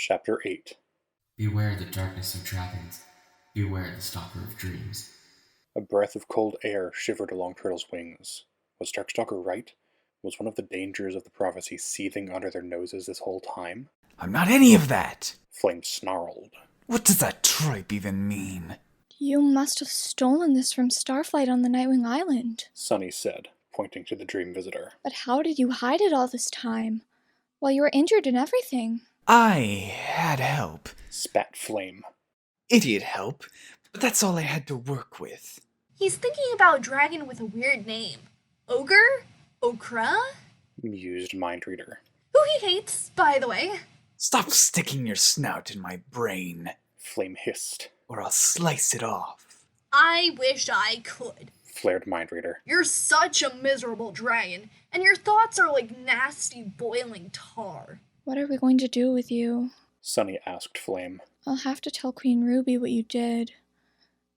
Chapter 8. Beware the darkness of dragons. Beware the stalker of dreams. A breath of cold air shivered along Turtle's wings. Was Darkstalker right? Was one of the dangers of the prophecy seething under their noses this whole time? I'm not any of that! Flame snarled. What does that tripe even mean? You must have stolen this from Starflight on the Nightwing Island. Sunny said, pointing to the dream visitor. But how did you hide it all this time? While you were injured and everything. I had help. Spat Flame. Idiot help, but that's all I had to work with. He's thinking about a dragon with a weird name. Ogre? Okra? Mused Mindreader. Who he hates, by the way. Stop sticking your snout in my brain, Flame hissed. or I'll slice it off. I wish I could. Flared Mindreader. You're such a miserable dragon, and your thoughts are like nasty boiling tar. What are we going to do with you? Sunny asked Flame. I'll have to tell Queen Ruby what you did.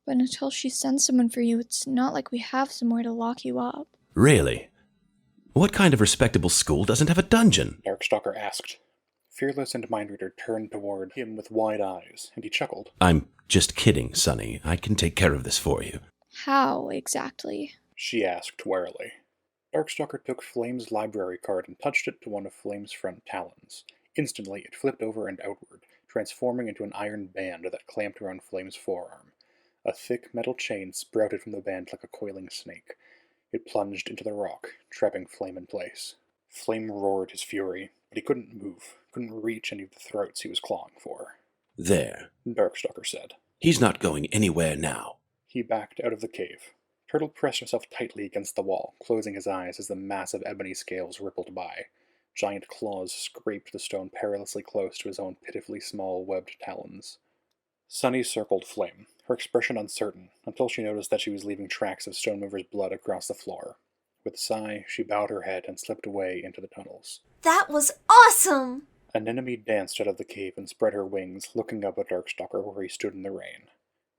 But until she sends someone for you, it's not like we have somewhere to lock you up. Really? What kind of respectable school doesn't have a dungeon? Darkstalker asked. Fearless and Mindreader turned toward him with wide eyes, and he chuckled. I'm just kidding, Sunny. I can take care of this for you. How, exactly? She asked warily. Darkstalker took Flame's library card and touched it to one of Flame's front talons. Instantly, it flipped over and outward, transforming into an iron band that clamped around Flame's forearm. A thick metal chain sprouted from the band like a coiling snake. It plunged into the rock, trapping Flame in place. Flame roared his fury, but he couldn't move, couldn't reach any of the throats he was clawing for. There. Darkstalker said. He's not going anywhere now. He backed out of the cave. Turtle pressed himself tightly against the wall, closing his eyes as the massive ebony scales rippled by. Giant claws scraped the stone perilously close to his own pitifully small webbed talons. Sunny circled Flame, her expression uncertain, until she noticed that she was leaving tracks of Stonemover's blood across the floor. With a sigh, she bowed her head and slipped away into the tunnels. That was awesome! Anemone danced out of the cave and spread her wings, looking up at Darkstalker where he stood in the rain.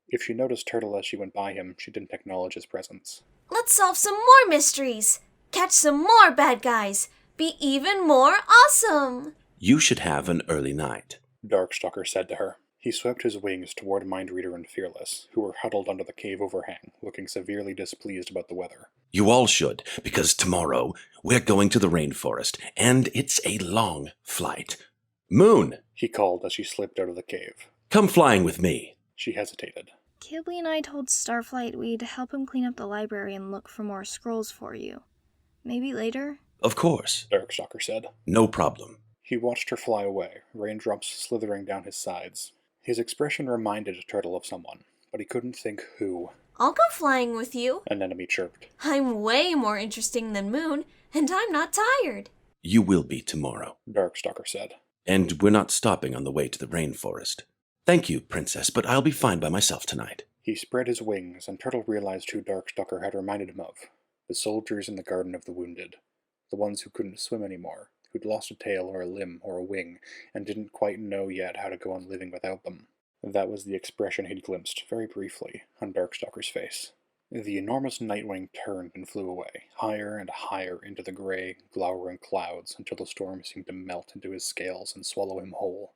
If she noticed Turtle as she went by him, she didn't acknowledge his presence. Let's solve some more mysteries! Catch some more bad guys! Be even more awesome! You should have an early night. Darkstalker said to her. He swept his wings toward Mindreader and Fearless, who were huddled under the cave overhang, looking severely displeased about the weather. You all should, because tomorrow we're going to the rainforest, and it's a long flight. Moon, He called as she slipped out of the cave. come flying with me. She hesitated. Qibli and I told Starflight we'd help him clean up the library and look for more scrolls for you. Maybe later? Of course. Darkstalker said. No problem. He watched her fly away, raindrops slithering down his sides. His expression reminded Turtle of someone, but he couldn't think who. I'll go flying with you. Anemone chirped. I'm way more interesting than Moon, and I'm not tired. You will be tomorrow. Darkstalker said. And we're not stopping on the way to the rainforest. Thank you, Princess, but I'll be fine by myself tonight. He spread his wings, and Turtle realized who Darkstalker had reminded him of. The soldiers in the Garden of the Wounded. The ones who couldn't swim anymore, who'd lost a tail or a limb or a wing, and didn't quite know yet how to go on living without them. That was the expression he'd glimpsed, very briefly, on Darkstalker's face. The enormous Nightwing turned and flew away, higher and higher into the gray, glowering clouds, until the storm seemed to melt into his scales and swallow him whole.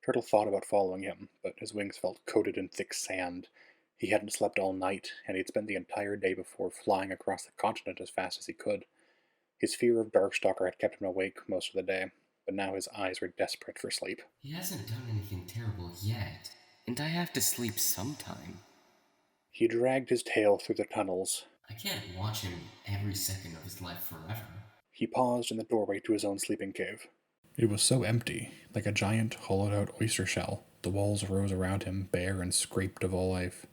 Turtle thought about following him, but his wings felt coated in thick sand. He hadn't slept all night, and he'd spent the entire day before flying across the continent as fast as he could. His fear of Darkstalker had kept him awake most of the day, but now his eyes were desperate for sleep. He hasn't done anything terrible yet, and I have to sleep sometime. He dragged his tail through the tunnels. I can't watch him every second of his life forever. He paused in the doorway to his own sleeping cave. It was so empty, like a giant, hollowed-out oyster shell. The walls rose around him, bare and scraped of all life.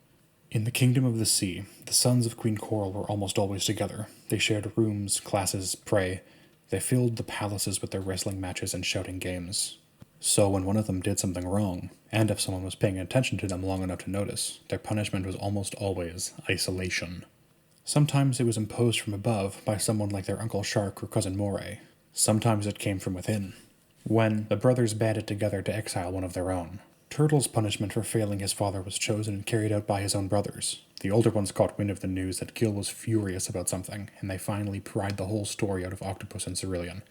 In the kingdom of the sea, the sons of Queen Coral were almost always together. They shared rooms, classes, prey. They filled the palaces with their wrestling matches and shouting games. So when one of them did something wrong, and if someone was paying attention to them long enough to notice, their punishment was almost always isolation. Sometimes it was imposed from above by someone like their Uncle Shark or Cousin Moray. Sometimes it came from within, when the brothers banded together to exile one of their own. Turtle's punishment for failing his father was chosen and carried out by his own brothers. The older ones caught wind of the news that Gil was furious about something, and they finally pried the whole story out of Octopus and Cerulean.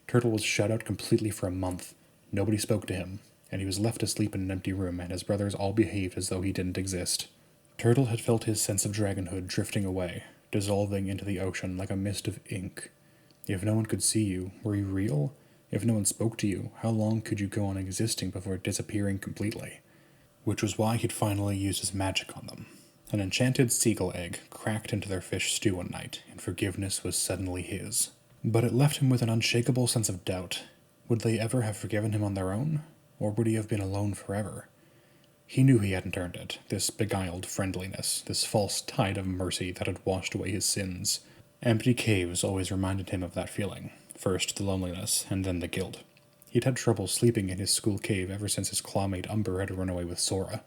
Turtle was shut out completely for a month. Nobody spoke to him. and he was left to sleep in an empty room, and his brothers all behaved as though he didn't exist. Turtle had felt his sense of dragonhood drifting away, dissolving into the ocean like a mist of ink. If no one could see you, were you real? If no one spoke to you, how long could you go on existing before disappearing completely? Which was why he'd finally used his magic on them. An enchanted seagull egg cracked into their fish stew one night, and forgiveness was suddenly his. But it left him with an unshakable sense of doubt. Would they ever have forgiven him on their own? Or would he have been alone forever? He knew he hadn't earned it, this beguiled friendliness, this false tide of mercy that had washed away his sins. Empty caves always reminded him of that feeling. First the loneliness, and then the guilt. He'd had trouble sleeping in his school cave ever since his clawmate Umber had run away with Sora.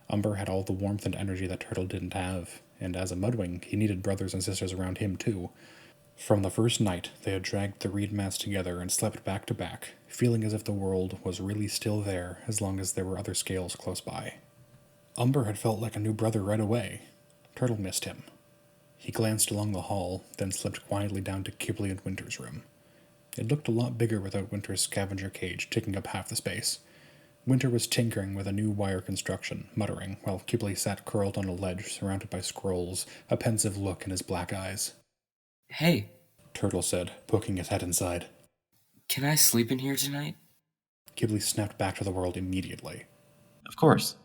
Umber had all the warmth and energy that Turtle didn't have, and as a Mudwing, he needed brothers and sisters around him too. From the first night, they had dragged the reed mats together and slept back to back, feeling as if the world was really still there as long as there were other scales close by. Umber had felt like a new brother right away. Turtle missed him. He glanced along the hall, then slipped quietly down to Qibli and Winter's room. It looked a lot bigger without Winter's scavenger cage taking up half the space. Winter was tinkering with a new wire construction, muttering, while Qibli sat curled on a ledge surrounded by scrolls, a pensive look in his black eyes. Hey, Turtle said, poking his head inside. can I sleep in here tonight? Qibli snapped back to the world immediately. Of course.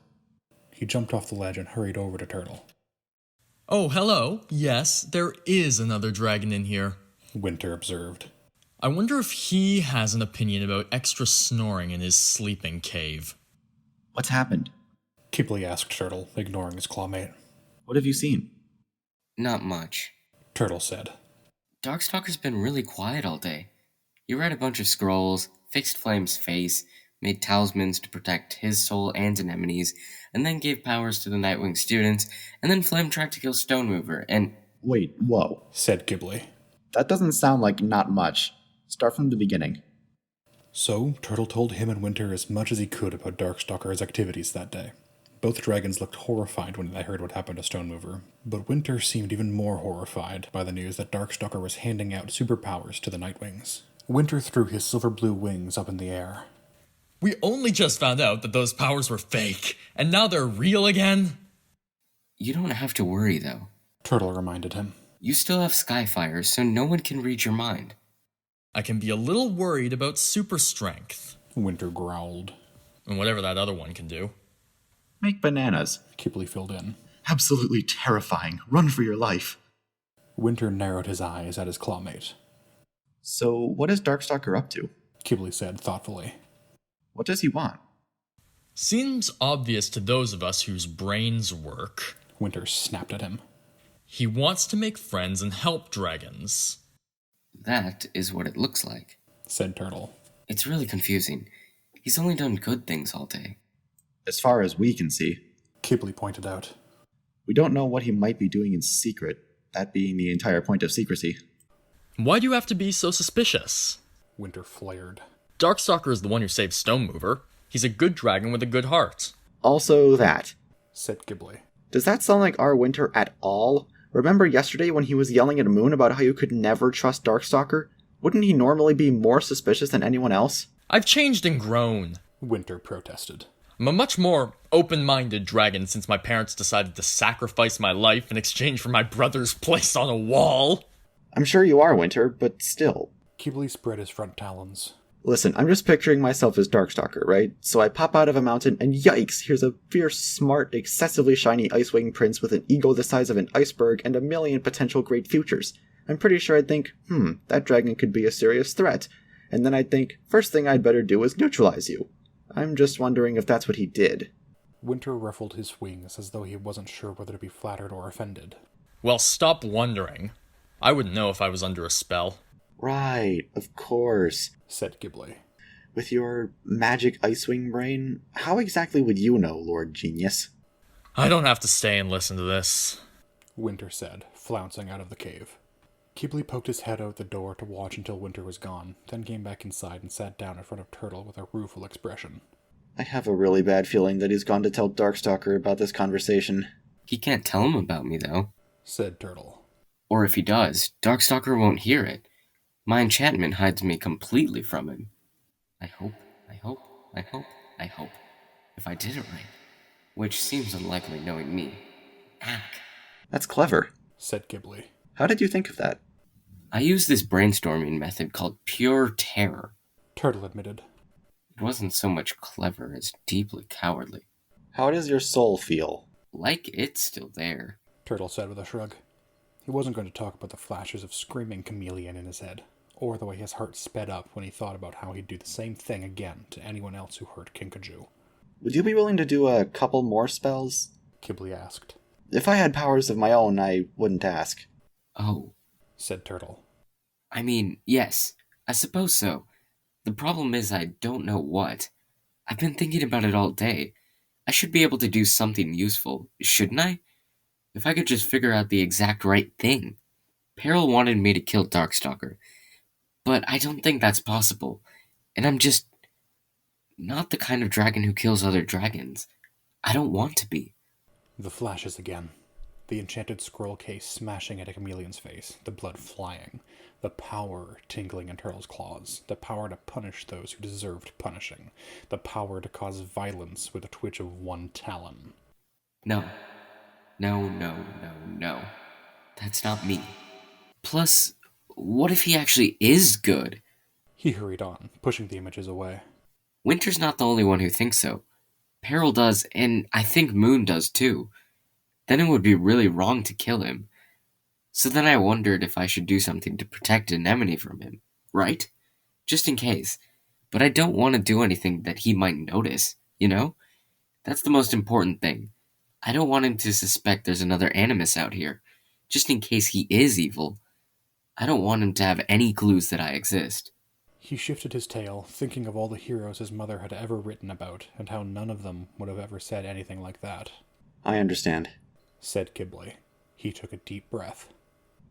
He jumped off the ledge and hurried over to Turtle. Oh, hello. Yes, there is another dragon in here. Winter observed. I wonder if he has an opinion about extra snoring in his sleeping cave. What's happened? Qibli asked Turtle, ignoring his clawmate. What have you seen? Not much. Turtle said. Darkstalker's been really quiet all day. He read a bunch of scrolls, fixed Flame's face, made talismans to protect his soul and Anemone's, and then gave powers to the Nightwing students, and then Flame tried to kill Stonemover, and... Wait, whoa. Said Qibli. That doesn't sound like not much. Start from the beginning. So, Turtle told him and Winter as much as he could about Darkstalker's activities that day. Both dragons looked horrified when they heard what happened to Stonemover, but Winter seemed even more horrified by the news that Darkstalker was handing out superpowers to the Nightwings. Winter threw his silver-blue wings up in the air. We only just found out that those powers were fake, and now they're real again? You don't have to worry, though. Turtle reminded him. You still have Skyfires, so no one can read your mind. I can be a little worried about super strength. Winter growled. And whatever that other one can do. Make bananas. Qibli filled in. Absolutely terrifying. Run for your life. Winter narrowed his eyes at his clawmate. So, what is Darkstalker up to? Qibli said thoughtfully. What does he want? Seems obvious to those of us whose brains work. Winter snapped at him. He wants to make friends and help dragons. That is what it looks like, said Turtle. It's really confusing. He's only done good things all day. As far as we can see. Qibli pointed out. We don't know what he might be doing in secret, that being the entire point of secrecy. Why do you have to be so suspicious? Winter flared. Darkstalker is the one who saved Stonemover. He's a good dragon with a good heart. Also that, said Qibli. Does that sound like our Winter at all? Remember yesterday when he was yelling at Moon about how you could never trust Darkstalker? Wouldn't he normally be more suspicious than anyone else? I've changed and grown. Winter protested. I'm a much more open-minded dragon since my parents decided to sacrifice my life in exchange for my brother's place on a wall. I'm sure you are, Winter, but still. Qibli spread his front talons. Listen, I'm just picturing myself as Darkstalker, right? So I pop out of a mountain, and yikes, here's a fierce, smart, excessively shiny Icewing prince with an ego the size of an iceberg and a million potential great futures. I'm pretty sure I'd think, that dragon could be a serious threat. And then I'd think, first thing I'd better do is neutralize you. I'm just wondering if that's what he did. Winter ruffled his wings as though he wasn't sure whether to be flattered or offended. Well, stop wondering. I wouldn't know if I was under a spell. Right, of course, said Qibli. With your magic Icewing brain, how exactly would you know, Lord Genius? I don't have to stay and listen to this, Winter said, flouncing out of the cave. Qibli poked his head out the door to watch until Winter was gone, then came back inside and sat down in front of Turtle with a rueful expression. I have a really bad feeling that he's gone to tell Darkstalker about this conversation. He can't tell him about me, though, said Turtle. Or if he does, Darkstalker won't hear it. My enchantment hides me completely from him. I hope. I hope, if I did it right. Which seems unlikely knowing me. Ack. That's clever, said Qibli. How did you think of that? I used this brainstorming method called pure terror. Turtle admitted. It wasn't so much clever as deeply cowardly. How does your soul feel? Like it's still there, Turtle said with a shrug. He wasn't going to talk about the flashes of screaming chameleon in his head, or the way his heart sped up when he thought about how he'd do the same thing again to anyone else who hurt Kinkajou. Would you be willing to do a couple more spells? Qibli asked. If I had powers of my own, I wouldn't ask. Oh, said Turtle. I mean, yes, I suppose so. The problem is I don't know what. I've been thinking about it all day. I should be able to do something useful, shouldn't I? If I could just figure out the exact right thing. Peril wanted me to kill Darkstalker, but I don't think that's possible. And I'm just not the kind of dragon who kills other dragons. I don't want to be. The flashes again. The enchanted scroll case smashing at a chameleon's face, the blood flying, the power tingling in Turtle's claws, the power to punish those who deserved punishing, the power to cause violence with a twitch of one talon. No. That's not me. Plus, what if he actually is good? He hurried on, pushing the images away. Winter's not the only one who thinks so. Peril does, and I think Moon does too. Then it would be really wrong to kill him. So then I wondered if I should do something to protect Anemone from him, right? Just in case. But I don't want to do anything that he might notice, you know? That's the most important thing. I don't want him to suspect there's another Animus out here, just in case he is evil. I don't want him to have any clues that I exist. He shifted his tail, thinking of all the heroes his mother had ever written about, and how none of them would have ever said anything like that. I understand, said Qibli. He took a deep breath.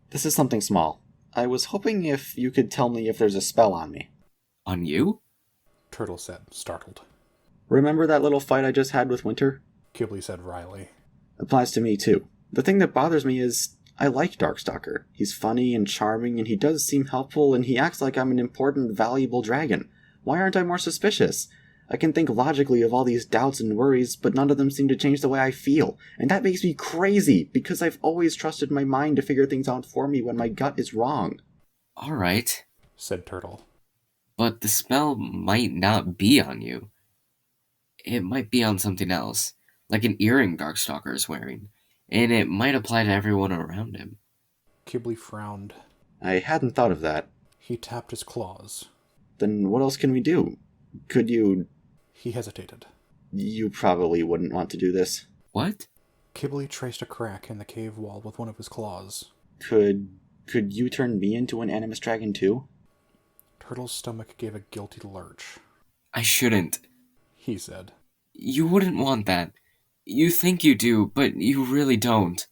This is something small. I was hoping if you could tell me if there's a spell on me. On you? Turtle said, startled. Remember that little fight I just had with Winter? Qibli said wryly. Applies to me, too. The thing that bothers me is I like Darkstalker. He's funny and charming, and he does seem helpful, and he acts like I'm an important, valuable dragon. Why aren't I more suspicious? I can think logically of all these doubts and worries, but none of them seem to change the way I feel. And that makes me crazy, because I've always trusted my mind to figure things out for me when my gut is wrong. Alright, said Turtle. But the spell might not be on you. It might be on something else, like an earring Darkstalker is wearing, and it might apply to everyone around him. Qibli frowned. I hadn't thought of that. He tapped his claws. Then what else can we do? Could you... He hesitated. You probably wouldn't want to do this. What? Qibli traced a crack in the cave wall with one of his claws. Could you turn me into an Animus Dragon too? Turtle's stomach gave a guilty lurch. I shouldn't, he said. You wouldn't want that. You think you do, but you really don't.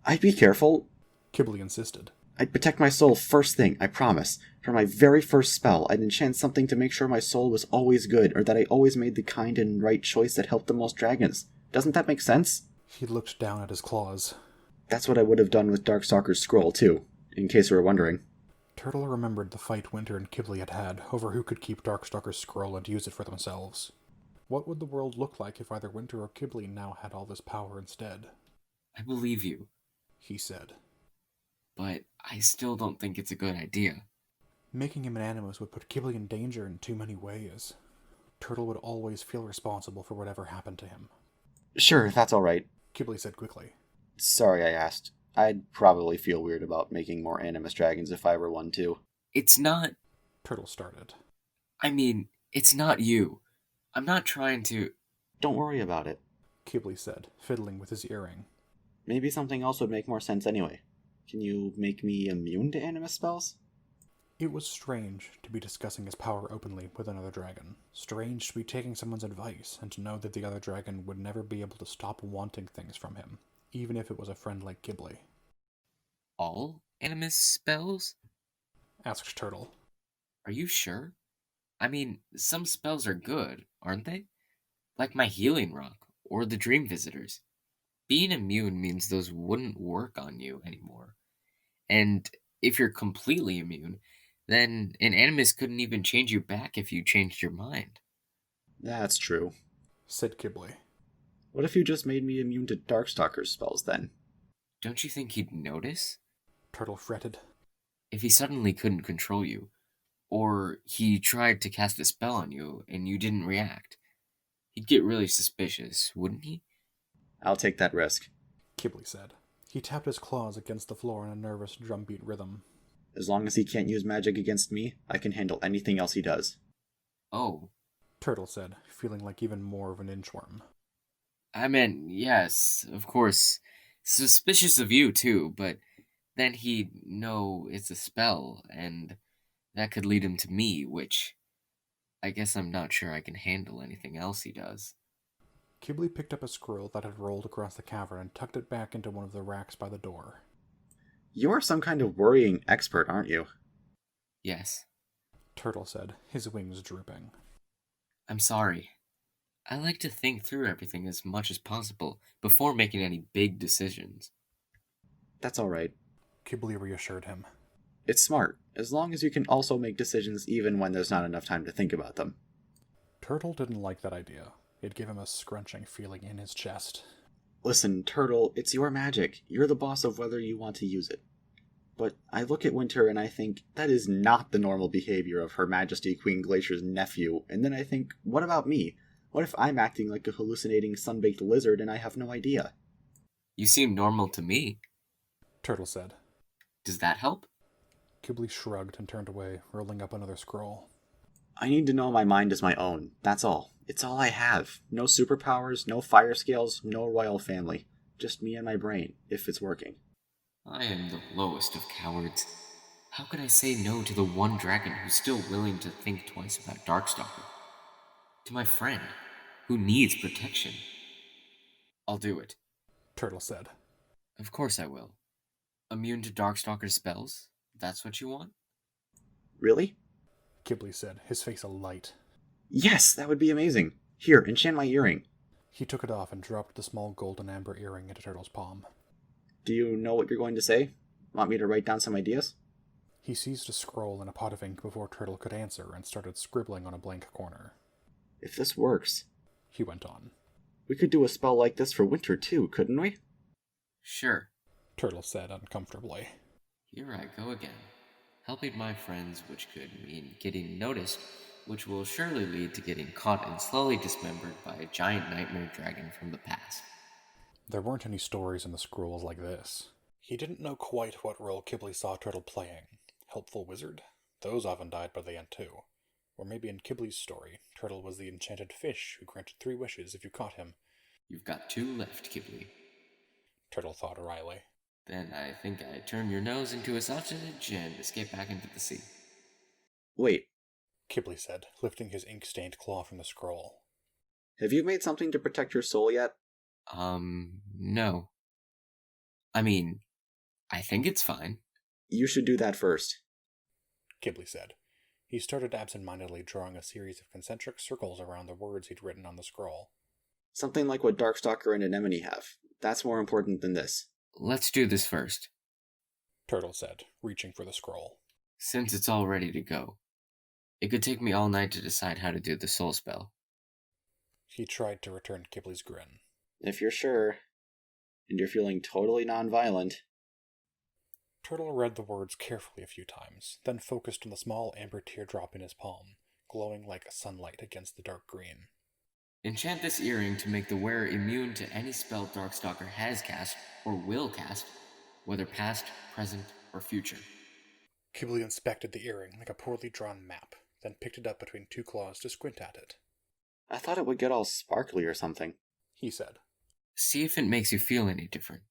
I'd be careful. Qibli insisted. I'd protect my soul first thing, I promise. For my very first spell, I'd enchant something to make sure my soul was always good, or that I always made the kind and right choice that helped the most dragons. Doesn't that make sense? He looked down at his claws. That's what I would have done with Darkstalker's scroll, too, in case you were wondering. Turtle remembered the fight Winter and Qibli had had over who could keep Darkstalker's scroll and use it for themselves. What would the world look like if either Winter or Qibli now had all this power instead? I believe you, he said. But I still don't think it's a good idea. Making him an Animus would put Qibli in danger in too many ways. Turtle would always feel responsible for whatever happened to him. Sure, that's all right, Qibli said quickly. Sorry I asked. I'd probably feel weird about making more Animus Dragons if I were one too. It's not... Turtle started. I mean, it's not you. I'm not trying to... Don't worry about it, Qibli said, fiddling with his earring. Maybe something else would make more sense anyway. Can you make me immune to Animus spells? It was strange to be discussing his power openly with another dragon. Strange to be taking someone's advice, and to know that the other dragon would never be able to stop wanting things from him, even if it was a friend like Qibli. All Animus spells? Asked Turtle. Are you sure? I mean, some spells are good, aren't they? Like my Healing Rock, or the Dream Visitors. Being immune means those wouldn't work on you anymore. And if you're completely immune, then an Animus couldn't even change you back if you changed your mind. That's true, said Qibli. What if you just made me immune to Darkstalker's spells then? Don't you think he'd notice? Turtle fretted. If he suddenly couldn't control you, or he tried to cast a spell on you and you didn't react, he'd get really suspicious, wouldn't he? I'll take that risk, Qibli said. He tapped his claws against the floor in a nervous drumbeat rhythm. As long as he can't use magic against me, I can handle anything else he does. Oh. Turtle said, feeling like even more of an inchworm. I meant, yes, of course. Suspicious of you, too, but then he'd know it's a spell, and that could lead him to me, which I guess I'm not sure I can handle anything else he does. Qibli picked up a scroll that had rolled across the cavern and tucked it back into one of the racks by the door. You're some kind of worrying expert, aren't you? Yes, Turtle said, his wings drooping. I'm sorry. I like to think through everything as much as possible before making any big decisions. That's all right, Qibli reassured him. It's smart, as long as you can also make decisions even when there's not enough time to think about them. Turtle didn't like that idea. It gave him a scrunching feeling in his chest. Listen, Turtle, it's your magic. You're the boss of whether you want to use it. But I look at Winter and I think, that is not the normal behavior of Her Majesty Queen Glacier's nephew, and then I think, what about me? What if I'm acting like a hallucinating sun-baked lizard and I have no idea? You seem normal to me, Turtle said. Does that help? Qibli shrugged and turned away, rolling up another scroll. I need to know my mind is my own, that's all. It's all I have. No superpowers, no fire scales, no royal family. Just me and my brain, if it's working. I am the lowest of cowards. How could I say no to the one dragon who's still willing to think twice about Darkstalker? To my friend, who needs protection. I'll do it, Turtle said. Of course I will. Immune to Darkstalker's spells? That's what you want? Really? Qibli said, his face alight. Yes, that would be amazing. Here, enchant my earring. He took it off and dropped the small gold and amber earring into Turtle's palm. Do you know what you're going to say? Want me to write down some ideas? He seized a scroll and a pot of ink before Turtle could answer and started scribbling on a blank corner. If this works, he went on, we could do a spell like this for Winter too, couldn't we? Sure, Turtle said uncomfortably. Here I go again. Helping my friends, which could mean getting noticed, which will surely lead to getting caught and slowly dismembered by a giant nightmare dragon from the past. There weren't any stories in the scrolls like this. He didn't know quite what role Qibli saw Turtle playing. Helpful wizard? Those often died by the end too. Or maybe in Qibli's story, Turtle was the enchanted fish who granted 3 wishes if you caught him. You've got 2 left, Qibli, Turtle thought wryly. Then I think I turn your nose into a sausage and escape back into the sea. Wait, Qibli said, lifting his ink-stained claw from the scroll. Have you made something to protect your soul yet? No. I mean, I think it's fine. You should do that first, Qibli said. He started absent-mindedly drawing a series of concentric circles around the words he'd written on the scroll. Something like what Darkstalker and Anemone have. That's more important than this. Let's do this first, Turtle said, reaching for the scroll. Since it's all ready to go. It could take me all night to decide how to do the soul spell. He tried to return Qibli's grin. If you're sure, and you're feeling totally non-violent. Turtle read the words carefully a few times, then focused on the small amber teardrop in his palm, glowing like sunlight against the dark green. Enchant this earring to make the wearer immune to any spell Darkstalker has cast, or will cast, whether past, present, or future. Qibli inspected the earring like a poorly drawn map, then picked it up between 2 claws to squint at it. I thought it would get all sparkly or something, he said. See if it makes you feel any different,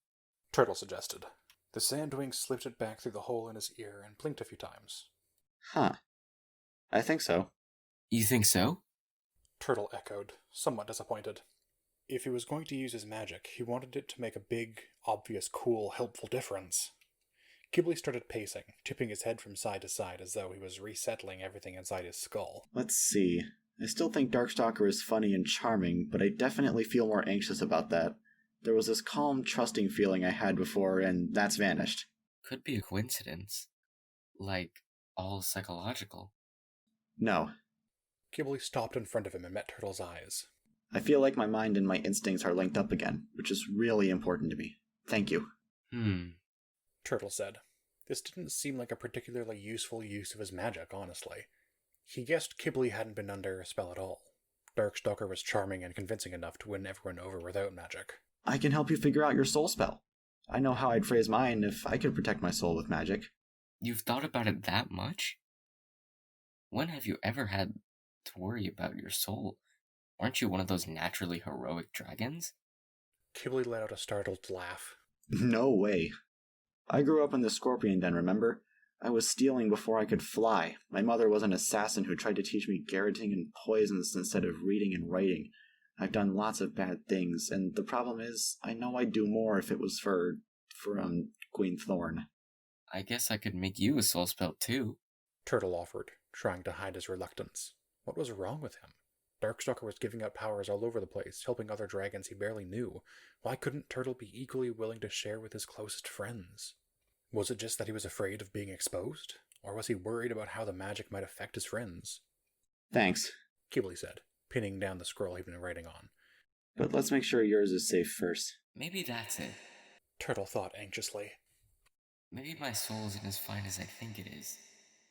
Turtle suggested. The sandwing slipped it back through the hole in his ear and blinked a few times. Huh. I think so. You think so? Turtle echoed, somewhat disappointed. If he was going to use his magic, he wanted it to make a big, obvious, cool, helpful difference. Qibli started pacing, tipping his head from side to side as though he was resettling everything inside his skull. Let's see. I still think Darkstalker is funny and charming, but I definitely feel more anxious about that. There was this calm, trusting feeling I had before, and that's vanished. Could be a coincidence. Like, all psychological. No. Qibli stopped in front of him and met Turtle's eyes. I feel like my mind and my instincts are linked up again, which is really important to me. Thank you. Turtle said. This didn't seem like a particularly useful use of his magic, honestly. He guessed Qibli hadn't been under a spell at all. Darkstalker was charming and convincing enough to win everyone over without magic. I can help you figure out your soul spell. I know how I'd phrase mine if I could protect my soul with magic. You've thought about it that much? When have you ever had to worry about your soul? Aren't you one of those naturally heroic dragons? Qibli let out a startled laugh. No way. I grew up in the Scorpion Den, remember? I was stealing before I could fly. My mother was an assassin who tried to teach me garroting and poisons instead of reading and writing. I've done lots of bad things, and the problem is, I know I'd do more if it was for Queen Thorn. I guess I could make you a soul spell too. Turtle offered, trying to hide his reluctance. What was wrong with him? Darkstalker was giving out powers all over the place, helping other dragons he barely knew. Why couldn't Turtle be equally willing to share with his closest friends? Was it just that he was afraid of being exposed? Or was he worried about how the magic might affect his friends? Thanks, Qibli said, pinning down the scroll he'd been writing on. But let's make sure yours is safe first. Maybe that's it. Turtle thought anxiously. Maybe my soul isn't as fine as I think it is.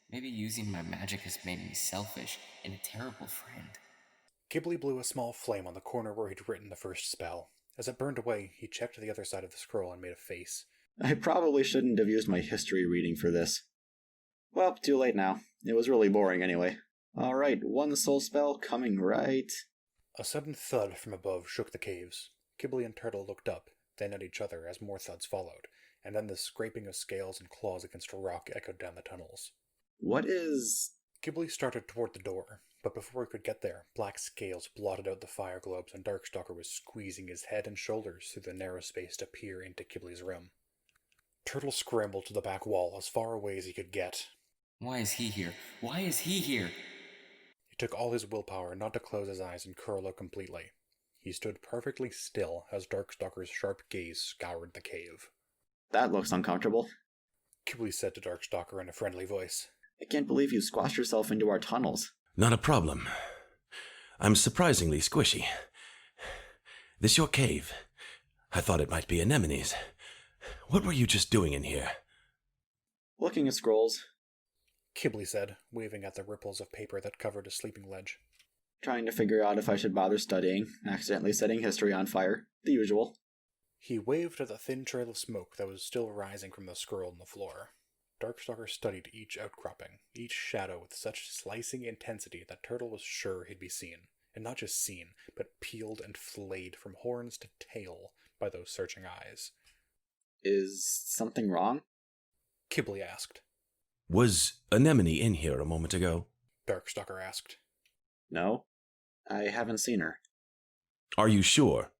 Maybe using my magic has made me selfish and a terrible friend. Qibli blew a small flame on the corner where he'd written the first spell. As it burned away, he checked the other side of the scroll and made a face. I probably shouldn't have used my history reading for this. Well, too late now. It was really boring anyway. Alright, one soul spell coming right... A sudden thud from above shook the caves. Qibli and Turtle looked up, then at each other as more thuds followed, and then the scraping of scales and claws against a rock echoed down the tunnels. What is... Qibli started toward the door, but before he could get there, black scales blotted out the fire globes and Darkstalker was squeezing his head and shoulders through the narrow space to peer into Qibli's room. Turtle scrambled to the back wall as far away as he could get. Why is he here? Why is he here? It took all his willpower not to close his eyes and curl up completely. He stood perfectly still as Darkstalker's sharp gaze scoured the cave. That looks uncomfortable, Qibli said to Darkstalker in a friendly voice. I can't believe you squashed yourself into our tunnels. Not a problem. I'm surprisingly squishy. This your cave? I thought it might be Anemone's. What were you just doing in here? Looking at scrolls, Qibli said, waving at the ripples of paper that covered a sleeping ledge. Trying to figure out if I should bother studying, accidentally setting history on fire. The usual. He waved at the thin trail of smoke that was still rising from the scroll on the floor. Darkstalker studied each outcropping, each shadow with such slicing intensity that Turtle was sure he'd be seen. And not just seen, but peeled and flayed from horns to tail by those searching eyes. Is something wrong? Qibli asked. Was Anemone in here a moment ago? Darkstalker asked. No, I haven't seen her. Are you sure?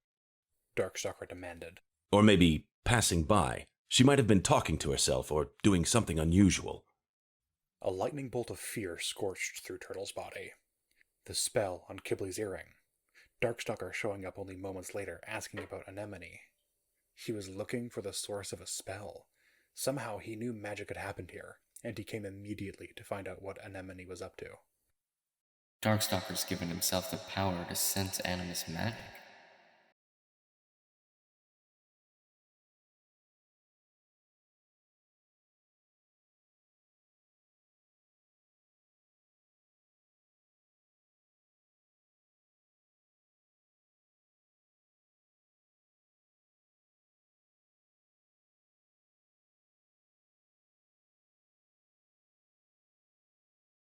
Darkstalker demanded. Or maybe passing by. She might have been talking to herself or doing something unusual. A lightning bolt of fear scorched through Turtle's body. The spell on Qibli's earring. Darkstalker showing up only moments later asking about Anemone. He was looking for the source of a spell. Somehow he knew magic had happened here, and he came immediately to find out what Anemone was up to. Darkstalker's given himself the power to sense animus magic.